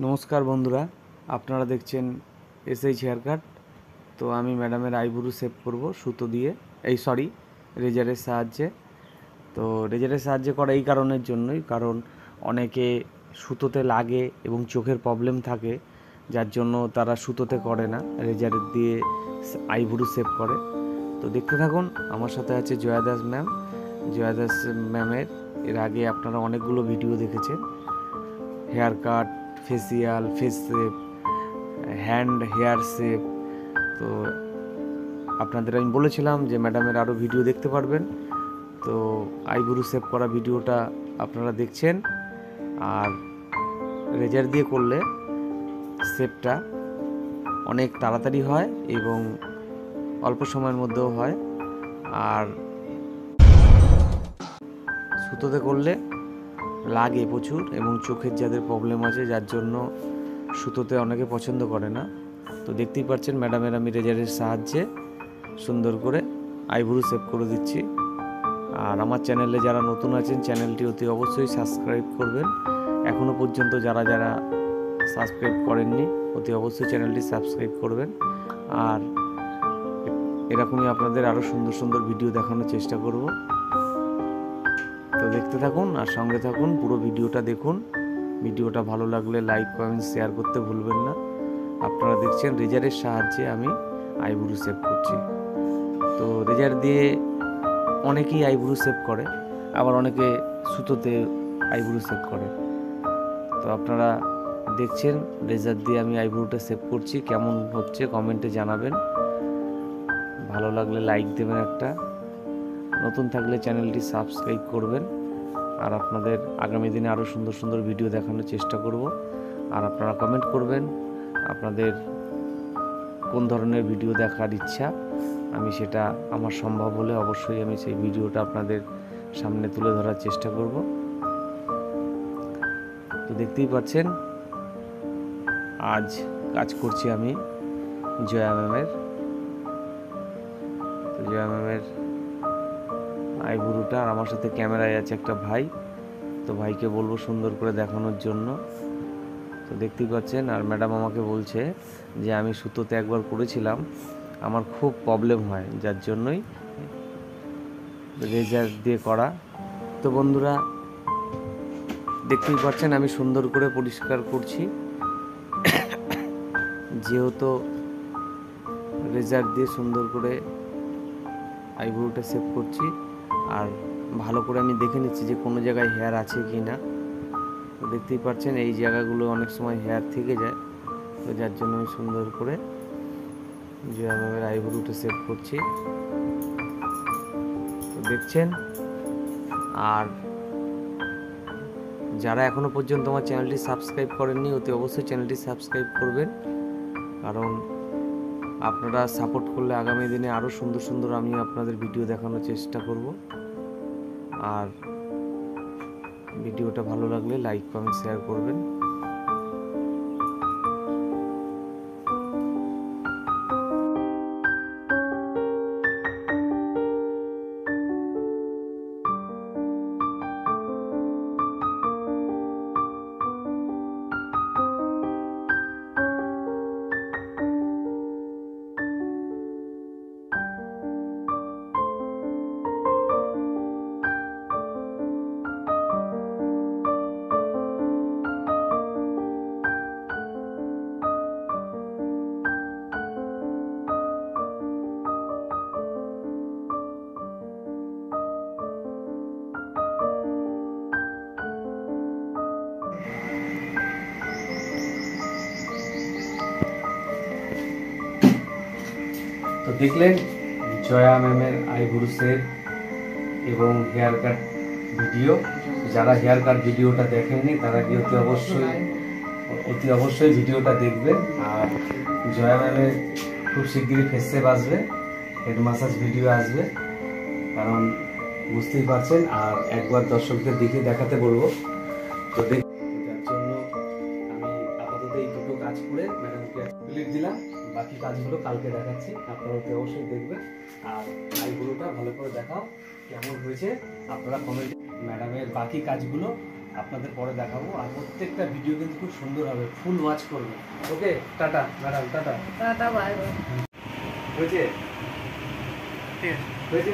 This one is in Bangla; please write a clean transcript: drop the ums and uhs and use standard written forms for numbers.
নমস্কার বন্ধুরা, আপনারা দেখছেন এসএইচ হেয়ার কাট। তো আমি ম্যাডামের আইব্রু শেভ করব সুতো দিয়ে, রেজারের সাহায্যে। তো রেজারের সাহায্যে করা এই কারণের জন্যই, কারণ অনেকে সুতোতে লাগে এবং চোখের প্রবলেম থাকে, যার জন্য তারা সুতোতে করে না, রেজারের দিয়ে আইব্রু শেভ করে। তো দেখতে থাকুন, আমার সাথে আছে জয়া দাস ম্যাম। জয়া দাস ম্যামের এর আগে আপনারা অনেকগুলো ভিডিও দেখেছেন, haircut, facial, face shape, hand hair shape. তো আপনাদের আমি বলেছিলাম যে ম্যাডামের আরও ভিডিও দেখতে পারবেন। তো আইব্রু শেপ করা ভিডিওটা আপনারা দেখছেন। আর রেজার দিয়ে করলে শেপটা অনেক তাড়াতাড়ি হয় এবং অল্প সময়ের মধ্যেও হয়। আর সুতোতে করলে লাগে প্রচুর, এবং চোখের যাদের প্রবলেম আছে, যার জন্য সুতোতে অনেকে পছন্দ করে না। তো দেখতেই পাচ্ছেন ম্যাডামের আমি রেজারের সাহায্যে সুন্দর করে আইব্রু শেভ করে দিচ্ছি। আর আমার চ্যানেলে যারা নতুন আছেন, চ্যানেলটি অতি অবশ্যই সাবস্ক্রাইব করবেন। এখনও পর্যন্ত যারা যারা সাবস্ক্রাইব করেননি, অতি অবশ্যই চ্যানেলটি সাবস্ক্রাইব করবেন। আর এরকমই আপনাদের আরও সুন্দর সুন্দর ভিডিও দেখানোর চেষ্টা করব। তো দেখতে থাকুন আর সঙ্গে থাকুন, পুরো ভিডিওটা দেখুন। ভিডিওটা ভালো লাগলে লাইক, কমেন্ট, শেয়ার করতে ভুলবেন না। আপনারা দেখছেন রেজারের সাহায্যে আমি আইব্রু শেভ করছি। তো রেজার দিয়ে অনেকেই আইব্রু শেভ করে, আবার অনেকে সুতোতে আইব্রু শেভ করে। তো আপনারা দেখছেন রেজার দিয়ে আমি আইব্রুটা শেভ করছি। কেমন হচ্ছে কমেন্টে জানাবেন। ভালো লাগলে লাইক দেবেন একটা, নতুন থাকলে চ্যানেলটি সাবস্ক্রাইব করবেন। আর আপনাদের আগামী দিনে আরও সুন্দর সুন্দর ভিডিও দেখানোর চেষ্টা করব। আর আপনারা কমেন্ট করবেন আপনাদের কোন ধরনের ভিডিও দেখার ইচ্ছা। আমি সেটা আমার সম্ভব হলে অবশ্যই আমি সেই ভিডিওটা আপনাদের সামনে তুলে ধরার চেষ্টা করব। তো দেখতেই পাচ্ছেন আজ কাজ করছি আমি জয়া ম্যামের। তো জয়া ম্যামের আইব্রুটা, আর আমার সাথে ক্যামেরায় আছে একটা ভাই। তো ভাইকে বলবো সুন্দর করে দেখানোর জন্য। তো দেখতেই পাচ্ছেন। আর ম্যাডাম আমাকে বলছে যে আমি সুতোতে একবার করেছিলাম, আমার খুব প্রবলেম হয়, যার জন্যই রেজার দিয়ে করা। তো বন্ধুরা দেখতেই পাচ্ছেন আমি সুন্দর করে পরিষ্কার করছি, যেহেতু রেজার দিয়ে সুন্দর করে আইব্রুটা শেভ করছি। আর ভালো করে আমি দেখে নিচ্ছি যে কোনো জায়গায় হেয়ার আছে কি না। তো দেখতেই পাচ্ছেন এই জায়গাগুলো অনেক সময় হেয়ার থেকে যায়, তো যার জন্য আমি সুন্দর করে জয়া ম্যামের আইব্রুটা শেভ করছি। তো দেখছেন। আর যারা এখনও পর্যন্ত আমার চ্যানেলটি সাবস্ক্রাইব করেননি, অতি অবশ্যই চ্যানেলটি সাবস্ক্রাইব করবেন, কারণ আপনারা সাপোর্ট করলে আগামী দিনে আরও সুন্দর সুন্দর আমি আপনাদের ভিডিও দেখানোর চেষ্টা করব। আর ভিডিওটা ভালো লাগলে লাইক, কমেন্ট, শেয়ার করবেন। তো দেখলেন জয়া ম্যামের আইব্রু শেভ এবং হেয়ার কাট ভিডিও। যারা হেয়ার কাট ভিডিওটা দেখেননি তারা কি অতি অবশ্যই ভিডিওটা দেখবেন। আর জয়া ম্যামের খুব শিগগিরই ফেস শেভ আসবে, হেড মাসাজ ভিডিও আসবে, কারণ বুঝতেই পারছেন। আর একবার দর্শকদের দিকে দেখাতে বলবো। তো যার জন্য আমি আপাতত এই দুটো কাজ করে ম্যাডামকে ক্লিপ দিলাম, বাকি কাজগুলো কালকে দেখাচ্ছি। আপনারা তো অবশ্যই দেখবেন। আর আইব্রুটা ভালো করে দেখাও কেমন হয়েছে, আপনারা কমেন্ট। ম্যাডামের বাকি কাজগুলো আপনাদের পরে দেখাবো। আর প্রত্যেকটা ভিডিও কিন্তু খুব সুন্দর হবে, ফুল ওয়াচ করবে। Okay, tata madam, tata. Tata, bye bye. হয়েছে? ঠিক আছে, হয়েছে।